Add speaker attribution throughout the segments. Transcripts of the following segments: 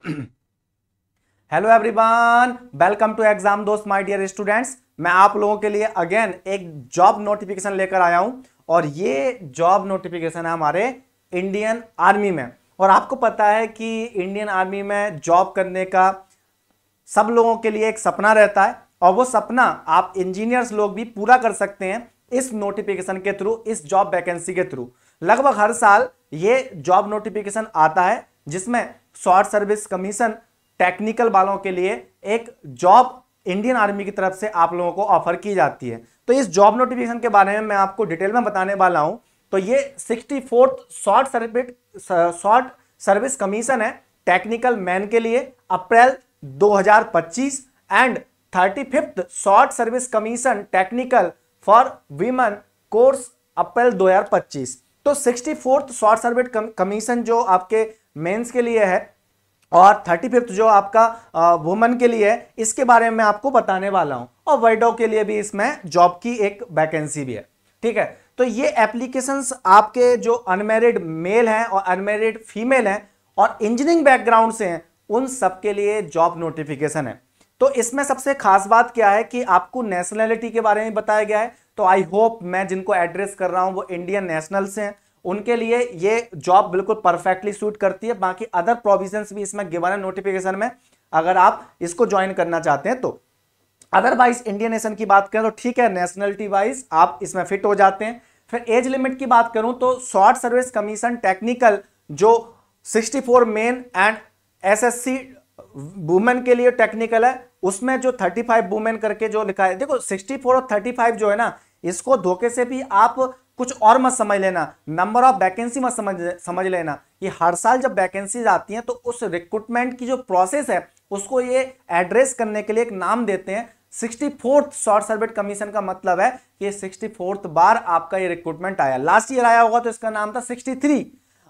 Speaker 1: Hello everyone, welcome to exam दोस्त my dear students. मैं आप लोगों के लिए अगेन एक जॉब नोटिफिकेशन लेकर आया हूं और ये जॉब नोटिफिकेशन है हमारे इंडियन आर्मी में। और आपको पता है कि इंडियन आर्मी में जॉब करने का सब लोगों के लिए एक सपना रहता है और वो सपना आप इंजीनियर्स लोग भी पूरा कर सकते हैं इस नोटिफिकेशन के थ्रू, इस जॉब वैकेंसी के थ्रू। लगभग हर साल ये जॉब नोटिफिकेशन आता है जिसमें शॉर्ट सर्विस कमीशन टेक्निकल वालों के लिए एक जॉब इंडियन आर्मी की तरफ से आप लोगों को ऑफर की जाती है। तो इस जॉब नोटिफिकेशन के बारे में मैं आपको डिटेल में बताने वाला हूं। तो ये 64th शॉर्ट सर्विस कमीशन है टेक्निकल मैन के लिए April 2025 and 35th short service commission technical for women course April 2025। तो 64th शॉर्ट सर्विस कमीशन जो आपके मेंस के लिए है और 35th जो आपका वुमेन के लिए है, इसके बारे में मैं आपको बताने वाला हूं। और वाइडो के लिए भी इसमें जॉब की एक वैकेंसी भी है। ठीक है, तो ये एप्लीकेशंस आपके जो अनमैरिड मेल हैं और अनमैरिड फीमेल हैं और इंजीनियरिंग बैकग्राउंड से हैं, उन सबके लिए जॉब नोटिफिकेशन है। तो इसमें सबसे खास बात क्या है कि आपको नेशनैलिटी के बारे में बताया गया है। तो आई होप मैं जिनको एड्रेस कर रहा हूं वो इंडियन नेशनल से हैं, उनके लिए ये जॉब बिल्कुल परफेक्टली सूट करती है। बाकी अदर प्रोविजंस भी इसमें गिवन है नोटिफिकेशन में, अगर आप इसको ज्वाइन करना चाहते हैं तो। अदरवाइज इंडियन नेशन की बात करें तो ठीक है, नेशनलिटी वाइज आप इसमें फिट हो जाते हैं। फिर एज लिमिट की बात करूं तो शॉर्ट सर्विस कमीशन टेक्निकल जो 64 मेन एंड एसएससी वुमेन के लिए टेक्निकल है, उसमें जो 35 वुमेन करके जो लिखा है, देखो 64 और 35 जो है ना, इसको धोखे से भी आप कुछ और मत समझ लेना, नंबर ऑफ वैकेंसी मत समझ लेना। ये हर साल जब वैकेंसीज आती हैं तो उस रिक्रूटमेंट की जो प्रोसेस है उसको ये एड्रेस करने के लिए एक नाम देते हैं 64th शॉर्ट सर्विस कमीशन। का मतलब है कि 64th बार आपका ये रिक्रूटमेंट आया। लास्ट ईयर आया होगा तो इसका नाम था 63,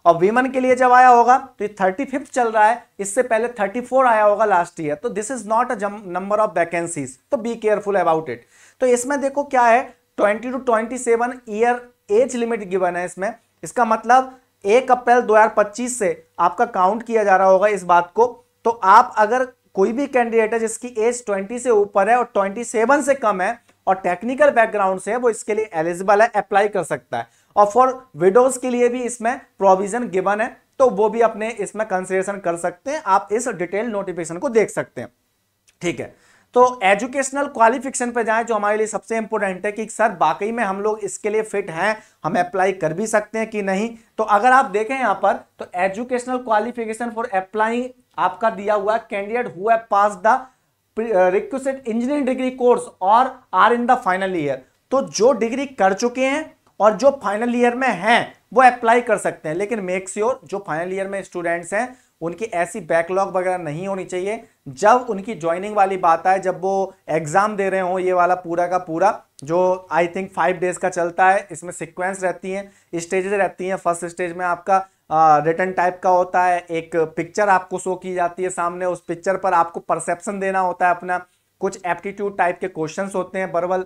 Speaker 1: और वीमेन के लिए जब आया होगा तो ये 35th चल रहा है, इससे पहले 34 आया होगा लास्ट ईयर। तो this is not a number of vacancies, तो बी केयरफुल अबाउट इट। तो इसमें देखो क्या है, 20 to 27 year age limit given है इसमें। इसका मतलब 1 अप्रैल 2025 से आपका काउंट किया जा रहा होगा इस बात को। तो आप अगर कोई भी कैंडिडेट है जिसकी एज 20 से ऊपर है और 27 से कम है और टेक्निकल बैकग्राउंड से है, वो इसके लिए एलिजिबल है, अप्लाई कर सकता है। और फॉर विडोज के लिए भी इसमें प्रोविजन गिवन है, तो वो भी अपने इसमें कंसिडरेशन कर सकते हैं। आप इस डिटेल नोटिफिकेशन को देख सकते हैं। ठीक है, तो एजुकेशनल क्वालिफिकेशन पे जाएं, जो हमारे लिए सबसे इंपॉर्टेंट है कि सर वाकई में हम लोग इसके लिए फिट हैं, हम अप्लाई कर भी सकते हैं कि नहीं। तो अगर आप देखें यहां पर तो एजुकेशनल क्वालिफिकेशन फॉर अप्लाइंग आपका दिया हुआ candidate who have pass the requisite engineering degree course और are in the final year. तो जो डिग्री कर चुके हैं और जो फाइनल ईयर में हैं वो अप्लाई कर सकते हैं, लेकिन मेक श्योर जो फाइनल ईयर में स्टूडेंट्स हैं उनकी ऐसी बैकलॉग वगैरह नहीं होनी चाहिए। जब उनकी ज्वाइनिंग वाली बात आए, जब वो एग्जाम दे रहे हो, ये वाला पूरा का पूरा जो आई थिंक 5 डेज का चलता है, इसमें सीक्वेंस रहती हैं, स्टेजेस रहती हैं। फर्स्ट स्टेज में आपका रिटन टाइप का होता है, एक पिक्चर आपको शो की जाती है सामने, उस पिक्चर पर आपको परसेप्शन देना होता है अपना। कुछ एप्टीट्यूड टाइप के क्वेश्चंस होते हैं, वर्बल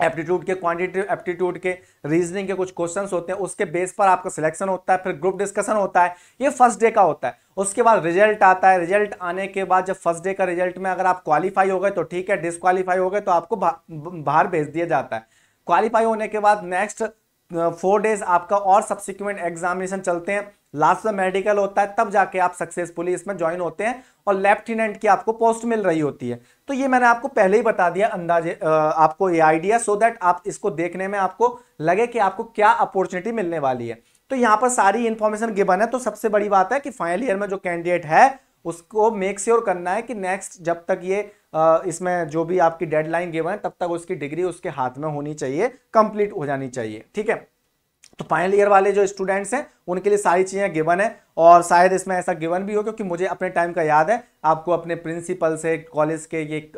Speaker 1: एप्टीट्यूड के, क्वांटिटेटिव एप्टीट्यूड के, रीजनिंग के कुछ क्वेश्चंस होते हैं, उसके बेस पर आपका सिलेक्शन होता है। फिर ग्रुप डिस्कशन होता है, ये फर्स्ट डे का होता है। उसके बाद रिजल्ट आता है, रिजल्ट आने के बाद जब फर्स्ट डे का रिजल्ट में अगर आप क्वालिफाई हो गए तो ठीक है, डिसक्वालीफाई हो गए तो आपको बाहर भेज दिया जाता है। क्वालिफाई होने के बाद नेक्स्ट 4 डेज आपका और सब्सिक्वेंट एग्जामिनेशन चलते हैं, लास्ट में मेडिकल होता है, तब जाके आप सक्सेसफुली इसमें ज्वाइन होते हैं और लेफ्टिनेंट की आपको पोस्ट मिल रही होती है। तो ये मैंने आपको पहले ही बता दिया अंदाजे, आपको ये आइडिया, सो दैट आप इसको देखने में आपको लगे कि आपको क्या अपॉर्चुनिटी मिलने वाली है। तो यहाँ पर सारी इंफॉर्मेशन गिवन है। तो सबसे बड़ी बात है कि फाइनल ईयर में जो कैंडिडेट है उसको मेक श्योर करना है कि नेक्स्ट जब तक ये इसमें जो भी आपकी डेडलाइन गिवन है तब तक उसकी डिग्री उसके हाथ में होनी चाहिए, कंप्लीट हो जानी चाहिए। ठीक है, तो फाइनल ईयर वाले जो स्टूडेंट्स हैं उनके लिए सारी चीजें गिवन है, और शायद इसमें ऐसा गिवन भी हो क्योंकि मुझे अपने टाइम का याद है, आपको अपने प्रिंसिपल से कॉलेज के ये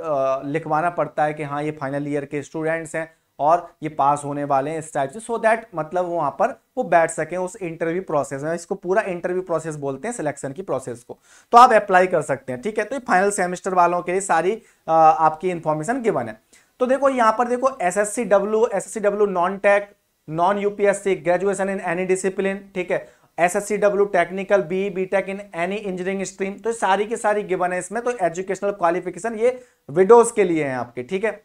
Speaker 1: लिखवाना पड़ता है कि हाँ ये फाइनल ईयर के स्टूडेंट्स हैं और ये पास होने वाले हैं इस टाइप से, सो दैट मतलब वहां पर वो बैठ सकें उस इंटरव्यू प्रोसेस में। इसको पूरा इंटरव्यू प्रोसेस बोलते हैं, सिलेक्शन की प्रोसेस को। तो आप अप्लाई कर सकते हैं। ठीक है, तो ये फाइनल सेमेस्टर वालों के लिए सारी आपकी इंफॉर्मेशन गिवन है। तो देखो यहां पर देखो SSC W non tech, non UPSC, graduation in any discipline, ठीक है, SSCW technical, B BTech in any engineering stream, तो सारी की सारी गिवन है इसमें। तो एजुकेशनल क्वालिफिकेशन ये विडोज के लिए है आपके, ठीक है।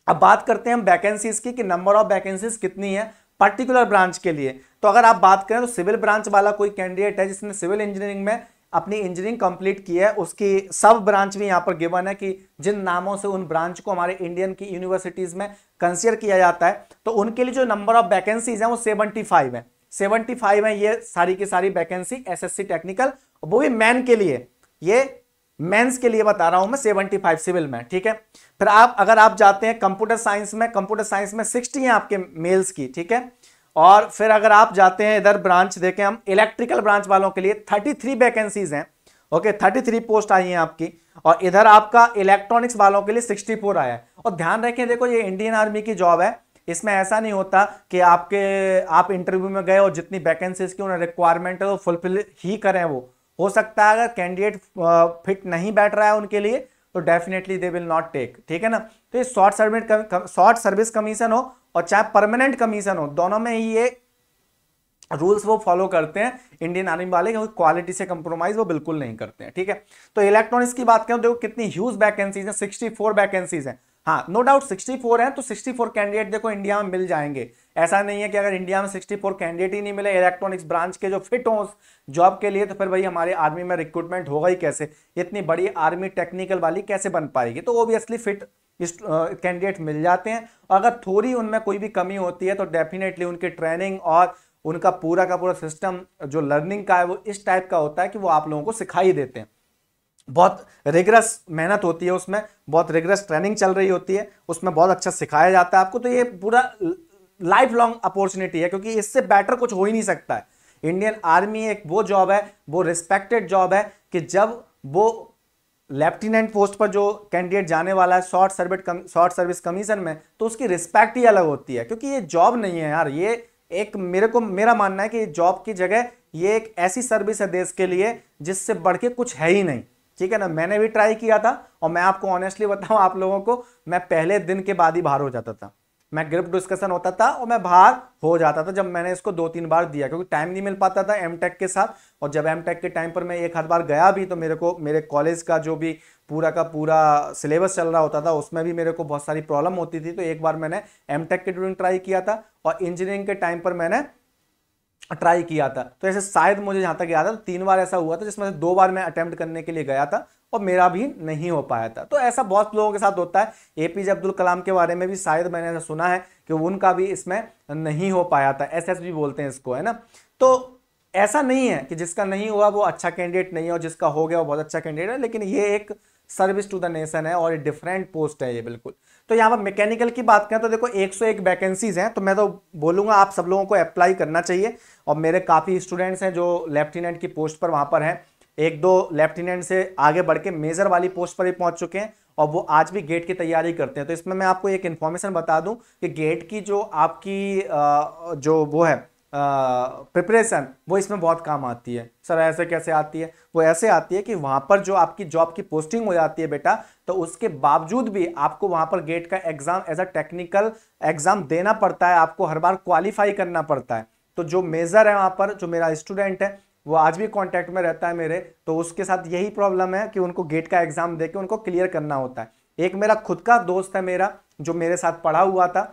Speaker 1: अब बात करते हैं हम वैकेंसीज की कि नंबर ऑफ वैकेंसीज कितनी है पर्टिकुलर ब्रांच के लिए। तो अगर आप बात करें तो सिविल ब्रांच वाला कोई कैंडिडेट है जिसने सिविल इंजीनियरिंग में अपनी इंजीनियरिंग कंप्लीट की है, उसकी सब ब्रांच भी यहां पर गिवन है कि जिन नामों से उन ब्रांच को हमारे इंडियन की यूनिवर्सिटीज में कंसीडर किया जाता है, तो उनके लिए जो नंबर ऑफ वैकेंसीज है वो 75 है। 75 है ये सारी की सारी वैकेंसी एसएससी टेक्निकल, वो भी मैन के लिए, ये मेंस के लिए बता रहा हूं मैं, 75 सिविल में, ठीक है। फिर अगर आप जाते हैं कंप्यूटर साइंस में, कंप्यूटर साइंस में 60 है आपके मेल्स की, ठीक है। और फिर अगर आप जाते हैं इधर ब्रांच देखें हम, इलेक्ट्रिकल ब्रांच वालों के लिए 33 वैकेंसीज हैं, ओके, 33 पोस्ट आई हैं आपकी। और इधर आपका इलेक्ट्रॉनिक्स वालों के लिए 64 आया है। और ध्यान रखें, देखो ये इंडियन आर्मी की जॉब है, इसमें ऐसा नहीं होता कि आप इंटरव्यू में गए और जितनी वैकेंसीज की उन्हें रिक्वायरमेंट है वो फुलफिल ही करें। वो हो सकता है अगर कैंडिडेट फिट नहीं बैठ रहा है उनके लिए तो definitely they will not take, ठीक है ना। तो ये शॉर्ट सर्विस कमीशन हो और चाहे परमानेंट कमीशन हो, दोनों में ही ये रूल्स वो फॉलो करते हैं इंडियन आर्मी वाले, क्योंकि क्वालिटी से कंप्रोमाइज वो बिल्कुल नहीं करते हैं, ठीक है। तो इलेक्ट्रॉनिक्स की बात करें तो देखो कितनी ह्यूज वैकेंसीज है, 64 वैकेंसीज है। हाँ, नो डाउट 64 है तो 64 कैंडिडेट देखो इंडिया में मिल जाएंगे। ऐसा नहीं है कि अगर इंडिया में 64 कैंडिडेट ही नहीं मिले इलेक्ट्रॉनिक्स ब्रांच के जो फिट हो जॉब के लिए, तो फिर भाई हमारे आर्मी में रिक्रूटमेंट होगा ही कैसे, इतनी बड़ी आर्मी टेक्निकल वाली कैसे बन पाएगी। तो ओबियसली फिट कैंडिडेट मिल जाते हैं। अगर थोड़ी उनमें कोई भी कमी होती है तो डेफिनेटली उनकी ट्रेनिंग और उनका पूरा का पूरा सिस्टम जो लर्निंग का है वो इस टाइप का होता है कि वो आप लोगों को सिखाई देते हैं। बहुत रिगरस मेहनत होती है उसमें, बहुत रिगरस ट्रेनिंग चल रही होती है, उसमें बहुत अच्छा सिखाया जाता है आपको। तो ये पूरा लाइफ लॉन्ग अपॉर्चुनिटी है, क्योंकि इससे बेटर कुछ हो ही नहीं सकता है। इंडियन आर्मी एक वो जॉब है, वो रिस्पेक्टेड जॉब है कि जब वो लेफ्टिनेंट पोस्ट पर जो कैंडिडेट जाने वाला है शॉर्ट सर्विस कमीशन में, तो उसकी रिस्पेक्ट ही अलग होती है। क्योंकि ये जॉब नहीं है यार, ये एक मेरा मानना है कि जॉब की जगह ये एक ऐसी सर्विस है देश के लिए जिससे बढ़ के कुछ है ही नहीं, ठीक है ना। मैंने भी ट्राई किया था और मैं आपको ऑनेस्टली बताऊं आप लोगों को, मैं पहले दिन के बाद ही बाहर हो जाता था। मैं ग्रुप डिस्कशन होता था और मैं बाहर हो जाता था जब मैंने इसको 2-3 बार दिया, क्योंकि टाइम नहीं मिल पाता था एमटेक के साथ। और जब एमटेक के टाइम पर मैं एक आध बार गया भी तो मेरे को मेरे कॉलेज का जो भी पूरा का पूरा सिलेबस चल रहा होता था उसमें भी मेरे को बहुत सारी प्रॉब्लम होती थी। तो एक बार मैंने एमटेक के ड्यूरिंग ट्राई किया था और इंजीनियरिंग के टाइम पर मैंने ट्राई किया था। तो ऐसे शायद मुझे जहां तक याद है 3 बार ऐसा हुआ था जिसमें से 2 बार मैं अटेम्प्ट करने के लिए गया था और मेरा भी नहीं हो पाया था। तो ऐसा बहुत लोगों के साथ होता है। एपीजे अब्दुल कलाम के बारे में भी शायद मैंने ऐसा सुना है कि उनका भी इसमें नहीं हो पाया था, एसएसबी बोलते हैं इसको, है ना। तो ऐसा नहीं है कि जिसका नहीं हुआ वो अच्छा कैंडिडेट नहीं है और जिसका हो गया वो बहुत अच्छा कैंडिडेट है, लेकिन ये एक सर्विस टू द नेशन है और डिफरेंट पोस्ट है ये बिल्कुल। तो यहाँ पर मैकेनिकल की बात करें तो देखो 101 वैकेंसीज हैं, तो मैं तो बोलूंगा आप सब लोगों को अप्लाई करना चाहिए। और मेरे काफ़ी स्टूडेंट्स हैं जो लेफ्टिनेंट की पोस्ट पर वहाँ पर हैं, 1-2 लेफ्टिनेंट से आगे बढ़ के मेजर वाली पोस्ट पर भी पहुंच चुके हैं और वो आज भी गेट की तैयारी करते हैं। तो इसमें मैं आपको एक इन्फॉर्मेशन बता दूं कि गेट की जो आपकी जो वो है प्रिपरेशन, वो इसमें बहुत काम आती है। सर ऐसे कैसे आती है? वो ऐसे आती है कि वहां पर जो आपकी जॉब की पोस्टिंग हो जाती है बेटा, तो उसके बावजूद भी आपको वहां पर गेट का exam as a technical exam देना पड़ता है, आपको हर बार क्वालिफाई करना पड़ता है। तो जो मेजर है वहां पर, जो मेरा स्टूडेंट है वो आज भी कांटेक्ट में रहता है मेरे, तो उसके साथ यही प्रॉब्लम है कि उनको गेट का एग्जाम देके उनको क्लियर करना होता है। एक मेरा खुद का दोस्त है मेरा जो मेरे साथ पढ़ा हुआ था,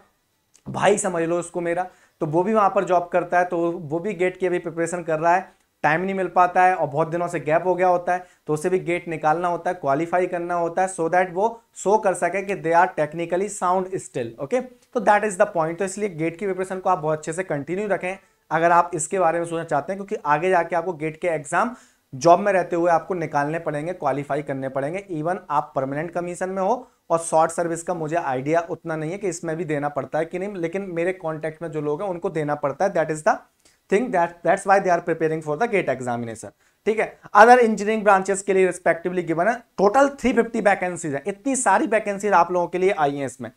Speaker 1: भाई समझ लो उसको मेरा, तो वो भी वहां पर जॉब करता है, तो वो भी गेट की अभी प्रिपरेशन कर रहा है। टाइम नहीं मिल पाता है और बहुत दिनों से गैप हो गया होता है, तो उसे भी गेट निकालना होता है, क्वालिफाई करना होता है, सो दैट वो शो कर सके कि they are technically sound still, okay. तो दैट इज द पॉइंट। तो इसलिए गेट की प्रिपरेशन को आप बहुत अच्छे से कंटिन्यू रखें अगर आप इसके बारे में सोचना चाहते हैं, क्योंकि आगे जाके आपको गेट के एग्जाम जॉब में रहते हुए आपको निकालने पड़ेंगे, क्वालिफाई करने पड़ेंगे। इवन आप परमानेंट कमीशन में हो। और शॉर्ट सर्विस का मुझे आइडिया उतना नहीं है कि इसमें भी देना पड़ता है कि नहीं, लेकिन मेरे कॉन्टेक्ट में जो लोग हैं उनको देना पड़ता है। That is the thing, that's why they are preparing for the GATE examination, ठीक है। अदर इंजीनियरिंग ब्रांचेस के लिए रिस्पेक्टिवली गिवन है टोटल 350 वैकेंसीज है। इतनी सारी वैकेंसीज आप लोगों के लिए आई है इसमें,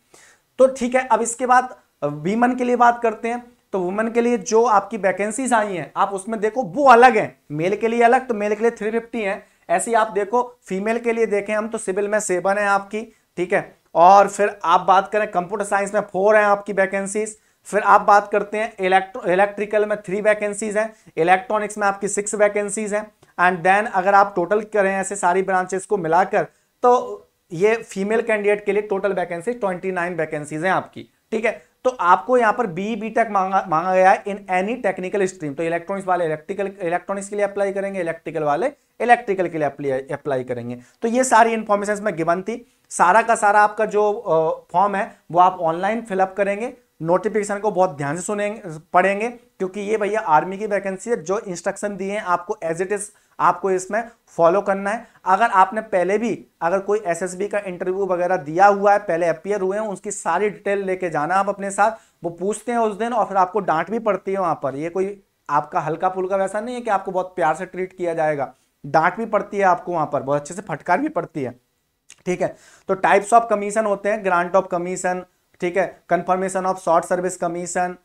Speaker 1: तो ठीक है। अब इसके बाद वीमेन के लिए बात करते हैं। तो वुमेन के लिए जो आपकी वैकेंसीज आई हैं आप उसमें देखो वो अलग है, मेल के लिए अलग, तो मेल के लिए 350 है। ऐसे ही आप देखो फीमेल के लिए देखें हम तो सिविल में 7 है आपकी, ठीक है। और फिर आप बात करें कंप्यूटर साइंस में 4 है आपकी वैकेंसीज, फिर आप बात करते हैं इलेक्ट्रिकल में 3 वैकेंसीज हैं, इलेक्ट्रॉनिक्स में आपकी 6 वैकेंसीज हैं, एंड देन अगर आप टोटल करें ऐसे सारी ब्रांचेस को मिलाकर तो ये फीमेल कैंडिडेट के लिए टोटल वैकेंसी 29 वैकेंसीज हैं आपकी, ठीक है। तो आपको यहां पर बी टेक मांगा गया है इन एनी टेक्निकल स्ट्रीम, तो इलेक्ट्रॉनिक्स वाले इलेक्ट्रॉनिक्स के लिए अप्लाई करेंगे, इलेक्ट्रिकल वाले इलेक्ट्रिकल के लिए अप्लाई करेंगे। तो ये सारी इंफॉर्मेशन में गिवन थी। सारा का सारा आपका जो फॉर्म है वो आप ऑनलाइन फिलअप करेंगे, नोटिफिकेशन को बहुत ध्यान से सुनेंगे पढ़ेंगे, क्योंकि ये भैया आर्मी की वैकेंसी है। जो इंस्ट्रक्शन दिए हैं आपको एज इट इज आपको इसमें फॉलो करना है। अगर आपने पहले भी अगर कोई एसएसबी का इंटरव्यू वगैरह दिया हुआ है, पहले अपीयर हुए हैं, उसकी सारी डिटेल लेके जाना आप अपने साथ। वो पूछते हैं उस दिन और फिर आपको डांट भी पड़ती है वहां पर। ये कोई आपका हल्का फुल्का वैसा नहीं है कि आपको बहुत प्यार से ट्रीट किया जाएगा, डांट भी पड़ती है आपको वहां पर, बहुत अच्छे से फटकार भी पड़ती है, ठीक है। तो टाइप्स ऑफ कमीशन होते हैं, ग्रांट ऑफ कमीशन, ठीक है, confirmation of short service commission,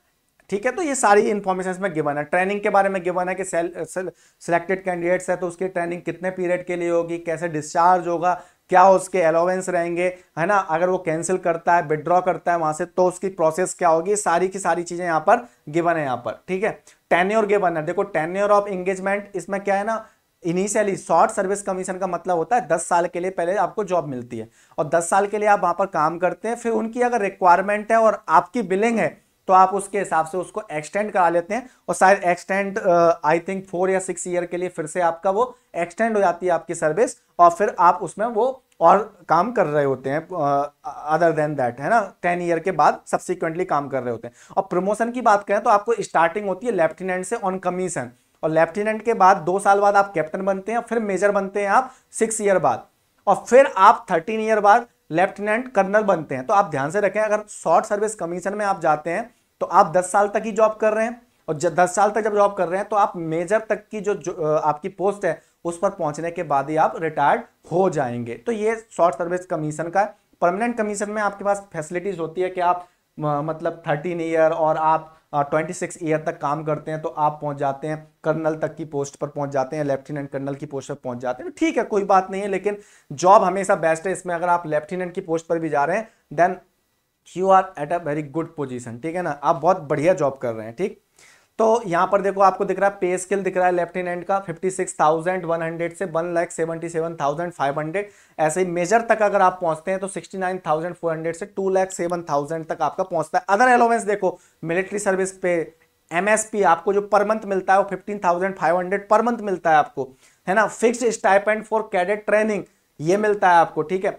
Speaker 1: ठीक है। तो ये सारी इंफॉर्मेशन में गिवन है। ट्रेनिंग के बारे में गिवन है कि सिलेक्टेड कैंडिडेट्स है तो उसकी ट्रेनिंग कितने पीरियड के लिए होगी, कैसे डिस्चार्ज होगा, क्या उसके अलाउंस रहेंगे, है ना, अगर वो कैंसिल करता है, विड्रॉ करता है वहां से तो उसकी प्रोसेस क्या होगी, सारी की सारी चीजें यहाँ पर गिवन है यहाँ पर, ठीक है। टेन्योर गिवन है, देखो टेन्योर ऑफ एंगेजमेंट, इसमें क्या है ना, इनिशियली शॉर्ट सर्विस कमीशन का मतलब होता है 10 साल के लिए पहले आपको जॉब मिलती है और 10 साल के लिए आप वहां पर काम करते हैं। फिर उनकी अगर रिक्वायरमेंट है और आपकी बिलिंग है तो आप उसके हिसाब से उसको एक्सटेंड करा लेते हैं और शायद एक्सटेंड आई थिंक 4 या 6 ईयर के लिए फिर से आपका वो एक्सटेंड हो जाती है आपकी सर्विस और फिर आप उसमें वो और काम कर रहे होते हैं अदर देन दैट, है ना, 10 ईयर के बाद सब्सिक्वेंटली काम कर रहे होते हैं। और प्रमोशन की बात करें तो आपको स्टार्टिंग होती है लेफ्टिनेंट से ऑन कमीशन और लेफ्टिनेंट के बाद 2 साल बाद आप कैप्टन बनते हैं, फिर मेजर बनते हैं आप 6 ईयर बाद और फिर आप 13 ईयर बाद लेफ्टिनेंट कर्नल बनते हैं। तो आप ध्यान से रखें, अगर शॉर्ट सर्विस कमीशन में आप जाते हैं तो आप 10 साल तक ही जॉब कर रहे हैं और 10 साल तक जब जॉब कर रहे हैं तो आप मेजर तक की जो आपकी पोस्ट है उस पर पहुंचने के बाद ही आप रिटायर्ड हो जाएंगे। तो ये शॉर्ट सर्विस कमीशन का। परमानेंट कमीशन में आपके पास फैसिलिटीज होती है कि आप मतलब 13 ईयर और आप 26 ईयर तक काम करते हैं तो आप पहुंच जाते हैं कर्नल तक की पोस्ट पर पहुंच जाते हैं, लेफ्टिनेंट कर्नल की पोस्ट पर पहुंच जाते हैं। तो ठीक है, कोई बात नहीं है, लेकिन जॉब हमेशा बेस्ट है इसमें। अगर आप लेफ्टिनेंट की पोस्ट पर भी जा रहे हैं then you are at a very good position, ठीक है ना, आप बहुत बढ़िया जॉब कर रहे हैं, ठीक। तो यहां पर देखो आपको दिख रहा है पे स्केल दिख रहा है लेफ्टिनेंट का 56,100 से 1,77,500। ऐसे ही मेजर तक अगर आप पहुंचते हैं तो 69,400 से 2,07,000 तक आपका पहुंचता है। अदर अलाउंस देखो, मिलिट्री सर्विस पे एमएसपी आपको जो पर मंथ मिलता है वो 15,500 पर मंथ मिलता है आपको, है ना। Fixed stipend for cadet training ये मिलता है आपको, ठीक है।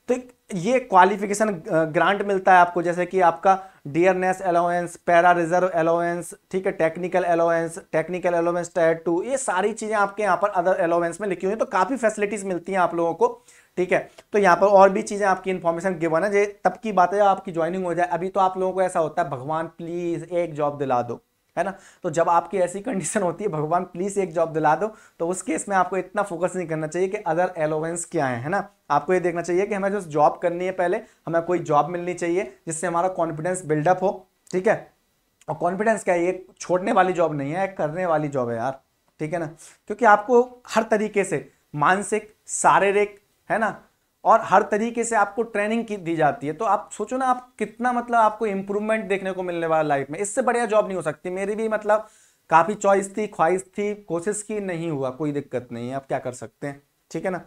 Speaker 1: तो ये क्वालिफिकेशन ग्रांट मिलता है आपको, जैसे कि आपका dearness allowance, para reserve allowance, ठीक है, टेक्निकल अलाउंस टायर 2, ये सारी चीजें आपके यहाँ पर अदर अलाउंस में लिखी हुई है। तो काफी फैसिलिटीज मिलती हैं आप लोगों को, ठीक है। तो यहाँ पर और भी चीजें आपकी इंफॉर्मेशन गिवन है, तब की बात है आपकी ज्वाइनिंग हो जाए। अभी तो आप लोगों को ऐसा होता है भगवान प्लीज एक जॉब दिला दो, है ना। तो जब आपकी ऐसी कंडीशन होती है भगवान प्लीज एक जॉब दिला दो, तो उस केस में आपको इतना फोकस नहीं करना चाहिए कि अदर अलाउंस क्या है ना। आपको ये देखना चाहिए कि हमें जो जॉब करनी है पहले हमें कोई जॉब मिलनी चाहिए जिससे हमारा कॉन्फिडेंस बिल्डअप हो, ठीक है। और कॉन्फिडेंस क्या है, ये छोड़ने वाली जॉब नहीं है, करने वाली जॉब है यार, ठीक है ना। क्योंकि आपको हर तरीके से मानसिक, शारीरिक, है ना, और हर तरीके से आपको ट्रेनिंग की दी जाती है। तो आप सोचो ना आप कितना मतलब आपको इंप्रूवमेंट देखने को मिलने वाला लाइफ में, इससे बढ़िया जॉब नहीं हो सकती। मेरी भी मतलब काफी चॉइस थी, ख्वाहिश थी, कोशिश की, नहीं हुआ, कोई दिक्कत नहीं है, आप क्या कर सकते हैं, ठीक है ना,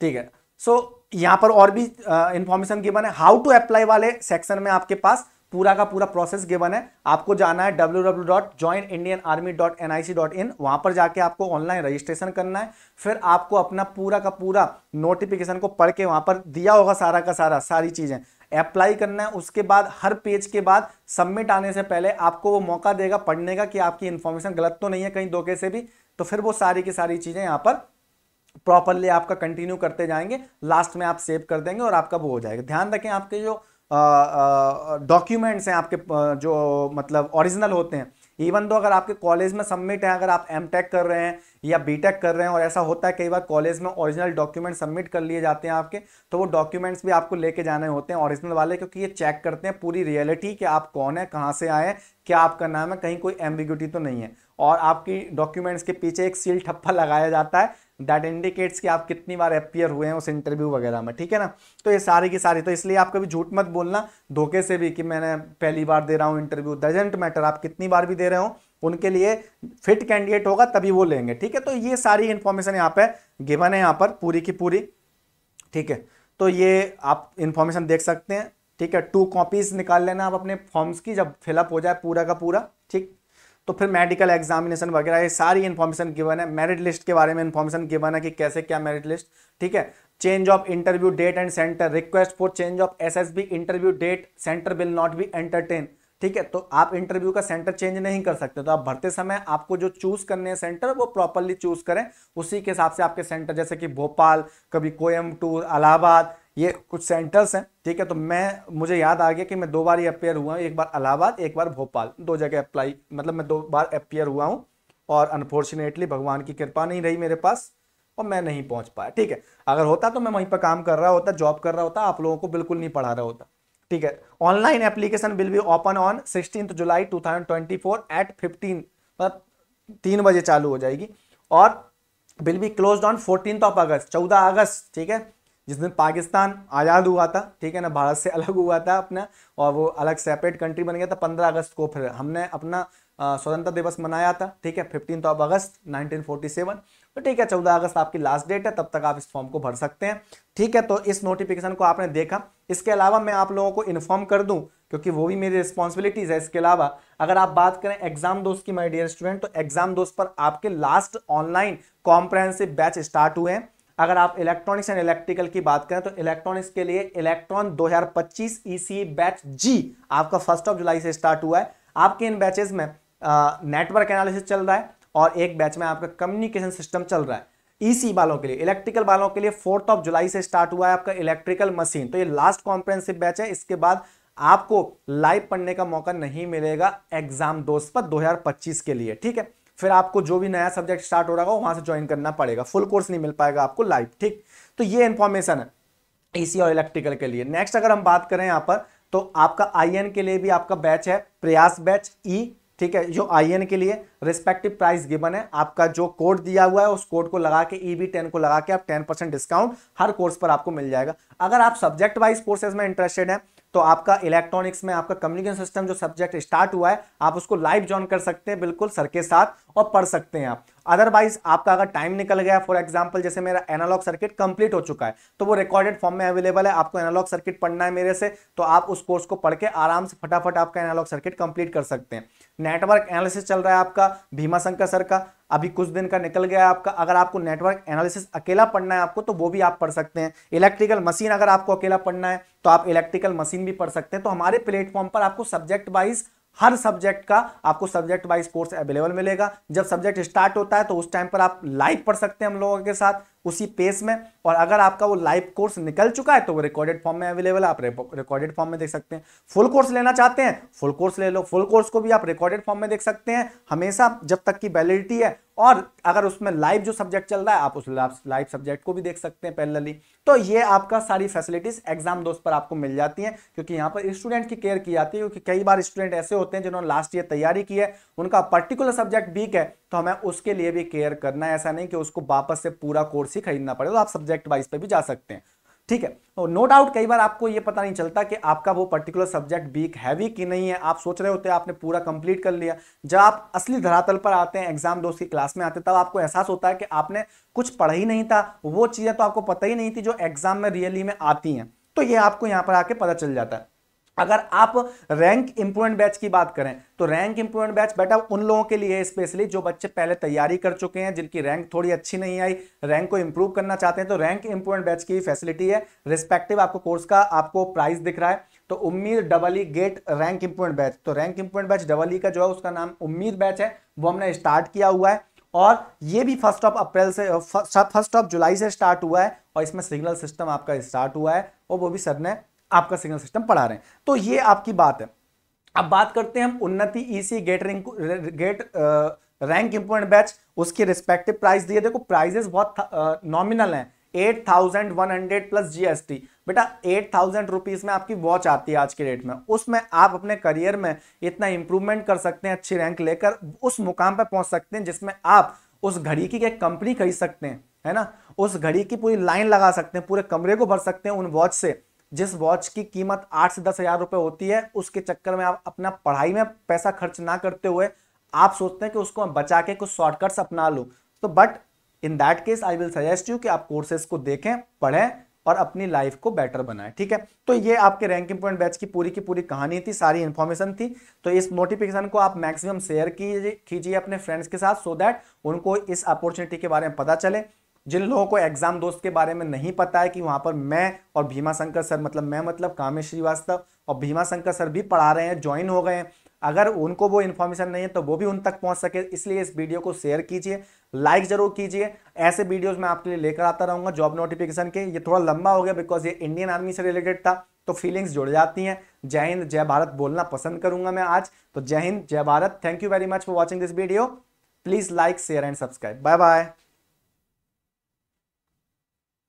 Speaker 1: ठीक है। सो यहां पर और भी इंफॉर्मेशन गिवन है। हाउ टू अप्लाई वाले सेक्शन में आपके पास पूरा का पूरा प्रोसेस गिवन है। आपको जाना है www.joinindianarmy.nic.in, वहां पर जाके आपको ऑनलाइन रजिस्ट्रेशन करना है। फिर आपको अपना पूरा का पूरा नोटिफिकेशन को पढ़ के, वहां पर दिया होगा सारा का सारा सारी चीजें, अप्लाई करना है। उसके बाद हर पेज के बाद सबमिट आने से पहले आपको वो मौका देगा पढ़ने का कि आपकी इंफॉर्मेशन गलत तो नहीं है कहीं धोखे से भी। तो फिर वो सारी की सारी चीजें यहाँ पर प्रॉपरली आपका कंटिन्यू करते जाएंगे, लास्ट में आप सेव कर देंगे और आपका वो हो जाएगा। ध्यान रखें आपके जो डॉक्यूमेंट्स हैं आपके जो मतलब ओरिजिनल होते हैं, इवन दो अगर आपके कॉलेज में सबमिट है, अगर आप एमटेक कर रहे हैं या बीटेक कर रहे हैं, और ऐसा होता है कई बार कॉलेज में ओरिजिनल डॉक्यूमेंट सबमिट कर लिए जाते हैं आपके, तो वो डॉक्यूमेंट्स भी आपको लेके जाने होते हैं ओरिजिनल वाले, क्योंकि ये चेक करते हैं पूरी रियलिटी कि आप कौन है, कहाँ से आए, क्या आपका नाम है, कहीं कोई एम्बिग्यूटी तो नहीं है। और आपकी डॉक्यूमेंट्स के पीछे एक सील ठप्पा लगाया जाता है दैट इंडिकेट्स कि आप कितनी बार अपीयर हुए हैं उस इंटरव्यू वगैरह में, ठीक है ना। तो ये सारी की सारी, तो इसलिए आप कभी झूठ मत बोलना धोखे से भी कि मैंने पहली बार दे रहा हूं इंटरव्यू, डजंट मैटर, आप कितनी बार भी दे रहे हो, उनके लिए फिट कैंडिडेट होगा तभी वो लेंगे, ठीक है। तो ये सारी इंफॉर्मेशन यहाँ पे गिवन है यहाँ पर पूरी की पूरी, ठीक है। तो ये आप इंफॉर्मेशन देख सकते हैं, ठीक है। 2 कॉपीज निकाल लेना आप अपने फॉर्म्स की जब फिलअप हो जाए पूरा का पूरा, ठीक। तो फिर मेडिकल एग्जामिनेशन वगैरह ये सारी इंफॉर्मेशन गिवन है, मेरिट लिस्ट के बारे में इंफॉर्मेशन गिवन है कि कैसे क्या मेरिट लिस्ट, ठीक है। Change of interview date and centre, request for change of SSB interview date centre will not be entertain, ठीक है। तो आप इंटरव्यू का सेंटर चेंज नहीं कर सकते, तो आप भरते समय आपको जो चूज करने हैं सेंटर वो प्रॉपरली चूज करें, उसी के हिसाब से आपके सेंटर, जैसे कि भोपाल, कभी कोयम्बटूर, इलाहाबाद, ये कुछ सेंटर्स हैं, ठीक है। तो मुझे याद आ गया कि मैं 2 बार ही अपेयर हुआ हूँ, एक बार इलाहाबाद एक बार भोपाल, 2 जगह अप्लाई, मतलब मैं 2 बार अपेयर हुआ हूँ और अनफॉर्चुनेटली भगवान की कृपा नहीं रही मेरे पास और मैं नहीं पहुंच पाया, ठीक है। अगर होता तो मैं वहीं पर काम कर रहा होता, जॉब कर रहा होता, आप लोगों को बिल्कुल नहीं पढ़ा रहा होता, ठीक है। Online application will be open on 16 July 2024 at 15, मतलब 3 बजे चालू हो जाएगी, और will be closed on 14 August, 14 August, ठीक है, जिस दिन पाकिस्तान आज़ाद हुआ था, ठीक है ना, भारत से अलग हुआ था अपना, और वो अलग सेपरेट कंट्री बन गया था। 15 अगस्त को फिर हमने अपना स्वतंत्रता दिवस मनाया था, ठीक है, 15 अगस्त 1947। तो ठीक है, 14 अगस्त आपकी लास्ट डेट है, तब तक आप इस फॉर्म को भर सकते हैं, ठीक है। तो इस नोटिफिकेशन को आपने देखा। इसके अलावा मैं आप लोगों को इन्फॉर्म कर दूं, क्योंकि वो भी मेरी रिस्पॉन्सिबिलिटीज है। इसके अलावा अगर आप बात करें एग्जाम दोस्त की, माय डियर स्टूडेंट, तो एग्जाम दोस्त पर आपके last online comprehensive batch start हुए हैं। अगर आप इलेक्ट्रॉनिक्स एंड इलेक्ट्रिकल की बात करें तो इलेक्ट्रॉनिक्स के लिए इलेक्ट्रॉन 2025 ईसी बैच जी आपका 1 जुलाई से स्टार्ट हुआ है। आपके इन बैचेस में नेटवर्क एनालिसिस चल रहा है और एक बैच में आपका कम्युनिकेशन सिस्टम चल रहा है। ईसी वालों के लिए, इलेक्ट्रिकल वालों के लिए 4 जुलाई से स्टार्ट हुआ है आपका इलेक्ट्रिकल मशीन। तो ये लास्ट कॉम्प्रहेंसिव बैच है, इसके बाद आपको लाइव पढ़ने का मौका नहीं मिलेगा एग्जाम दोस्त पर 2025 के लिए, ठीक है। फिर आपको जो भी नया सब्जेक्ट स्टार्ट हो रहा होगा वहां से ज्वाइन करना पड़ेगा, फुल कोर्स नहीं मिल पाएगा आपको लाइव, ठीक। तो ये इंफॉर्मेशन है ईसी और इलेक्ट्रिकल के लिए। नेक्स्ट अगर हम बात करें यहां पर, तो आपका आईएन के लिए भी आपका बैच है, प्रयास बैच ई, ठीक है। जो आईएन के लिए रिस्पेक्टिव प्राइस गिवन है, आपका जो कोड दिया हुआ है उस कोड को लगा के EB10 को लगा के आप 10% डिस्काउंट हर कोर्स पर आपको मिल जाएगा। अगर आप सब्जेक्ट वाइज कोर्सेज में इंटरेस्टेड हैं तो आपका इलेक्ट्रॉनिक्स में आपका कम्युनिकेशन सिस्टम जो सब्जेक्ट स्टार्ट हुआ है, आप उसको लाइव ज्वाइन कर सकते हैं बिल्कुल सर के साथ और पढ़ सकते हैं आप। अदरवाइज आपका अगर टाइम निकल गया, फॉर एग्जांपल जैसे मेरा एनालॉग सर्किट कंप्लीट हो चुका है तो वो रिकॉर्डेड फॉर्म में अवेलेबल है। आपको एनालॉग सर्किट पढ़ना है मेरे से तो आप उस कोर्स को पढ़ के आराम से फटाफट आपका एनालॉग सर्किट कंप्लीट कर सकते हैं। नेटवर्क एनालिसिस चल रहा है आपका भीमा शंकर सर का, अभी कुछ दिन का निकल गया आपका। अगर आपको नेटवर्क एनालिसिस अकेला पढ़ना है आपको तो वो भी आप पढ़ सकते हैं। इलेक्ट्रिकल मशीन अगर आपको अकेला पढ़ना है तो आप इलेक्ट्रिकल मशीन भी पढ़ सकते हैं। तो हमारे प्लेटफॉर्म पर आपको सब्जेक्ट वाइज, हर सब्जेक्ट का आपको सब्जेक्ट वाइज कोर्स अवेलेबल मिलेगा। जब सब्जेक्ट स्टार्ट होता है तो उस टाइम पर आप लाइव पढ़ सकते हैं हम लोगों के साथ उसी पेस में, और अगर आपका वो लाइव कोर्स निकल चुका है तो वो रिकॉर्डेड फॉर्म में अवेलेबल है, आप रिकॉर्डेड फॉर्म में देख सकते हैं। फुल कोर्स लेना चाहते हैं फुल कोर्स ले लो, फुल कोर्स को भी आप रिकॉर्डेड फॉर्म में देख सकते हैं हमेशा जब तक की वैलिडिटी है। और अगर उसमें लाइव जो सब्जेक्ट चल रहा है आप उस लाइव सब्जेक्ट को भी देख सकते हैं पैरेलली। तो ये आपका सारी फैसिलिटीज एग्जाम दोस्त पर आपको मिल जाती हैं, क्योंकि यहाँ पर स्टूडेंट की केयर की जाती है। क्योंकि कई बार स्टूडेंट ऐसे होते हैं जिन्होंने लास्ट ईयर तैयारी की है, उनका पर्टिकुलर सब्जेक्ट वीक है, तो हमें उसके लिए भी केयर करना है। ऐसा नहीं कि उसको वापस से पूरा कोर्स ही खरीदना पड़े, तो आप सब्जेक्ट वाइज पे भी जा सकते हैं, ठीक है। तो नो डाउट कई बार आपको ये पता नहीं चलता कि आपका वो पर्टिकुलर सब्जेक्ट वीक हैवी कि नहीं है। आप सोच रहे होते हैं आपने पूरा कंप्लीट कर लिया, जब आप असली धरातल पर आते हैं, एग्जाम दोस्त की क्लास में आते हैं, तब आपको एहसास होता है कि आपने कुछ पढ़ा ही नहीं था, वो चीजें तो आपको पता ही नहीं थी जो एग्जाम में रियली में आती हैं। तो ये आपको यहां पर आके पता चल जाता है। अगर आप रैंक इंप्रूवमेंट बैच की बात करें तो रैंक इंप्रूवमेंट बैच बेटा उन लोगों के लिए स्पेशली जो बच्चे पहले तैयारी कर चुके हैं, जिनकी रैंक थोड़ी अच्छी नहीं आई, रैंक को इंप्रूव करना चाहते हैं, तो रैंक इंप्रूवमेंट बैच की फैसिलिटी है। रिस्पेक्टिव आपको कोर्स का आपको प्राइस दिख रहा है, तो उम्मीद double GATE rank improvement batch, तो रैंक इंप्रूवमेंट बैच डबल का जो है उसका नाम उम्मीद बैच है, वो हमने स्टार्ट किया हुआ है। और ये भी 1 जुलाई से स्टार्ट हुआ है, और इसमें सिग्नल सिस्टम आपका स्टार्ट हुआ है, और वो भी सर ने आपका सिग्नल सिस्टम पढ़ा रहे हैं। तो ये आपकी बात है। अब बात करते हैं हम Unnati EC GATE rank improvement batch, उसकी रिस्पेक्टिव प्राइस दिए। देखो प्राइजेस बहुत नॉमिनल हैं, 8100 प्लस GST। बेटा 8000 रुपीज में आपकी वॉच आती है आज के डेट में, उसमें आप अपने करियर में इतना इंप्रूवमेंट कर सकते हैं, अच्छी रैंक लेकर उस मुकाम पर पहुंच सकते हैं जिसमें आप उस घड़ी की एक कंपनी खरीद सकते हैं। है ना, उस घड़ी की पूरी लाइन लगा सकते हैं, पूरे कमरे को भर सकते हैं उन वॉच से। जिस वॉच की कीमत 8 से 10 हजार रुपए होती है, उसके चक्कर में आप अपना पढ़ाई में पैसा खर्च ना करते हुए आप सोचते हैं कि उसको बचा के कुछ शॉर्टकट्स अपना लूं। तो but in that case I will suggest you कि आप कोर्सेज को देखें, पढ़ें और अपनी लाइफ को बेटर बनाएं। ठीक है, तो ये आपके रैंकिंग पॉइंट बैच की पूरी कहानी थी, सारी इंफॉर्मेशन थी। तो इस नोटिफिकेशन को आप मैक्सिमम शेयर कीजिए अपने फ्रेंड्स के साथ, सो दैट उनको इस अपॉर्चुनिटी के बारे में पता चले। जिन लोगों को एग्जाम दोस्त के बारे में नहीं पता है कि वहां पर मैं और भीमा शंकर सर, मतलब मैं मतलब कामेश श्रीवास्तव और भीमा शंकर सर भी पढ़ा रहे हैं, ज्वाइन हो गए हैं, अगर उनको वो इन्फॉर्मेशन नहीं है तो वो भी उन तक पहुंच सके, इसलिए इस वीडियो को शेयर कीजिए, लाइक जरूर कीजिए। ऐसे वीडियोस मैं आपके लिए लेकर आता रहूंगा जॉब नोटिफिकेशन के। ये थोड़ा लंबा हो गया बिकॉज ये इंडियन आर्मी से रिलेटेड था, तो फीलिंग्स जुड़ जाती हैं। जय हिंद जय भारत बोलना पसंद करूंगा मैं आज, तो जय हिंद जय Bharat. Thank you very much for watching this video. Please like share and subscribe. Bye bye.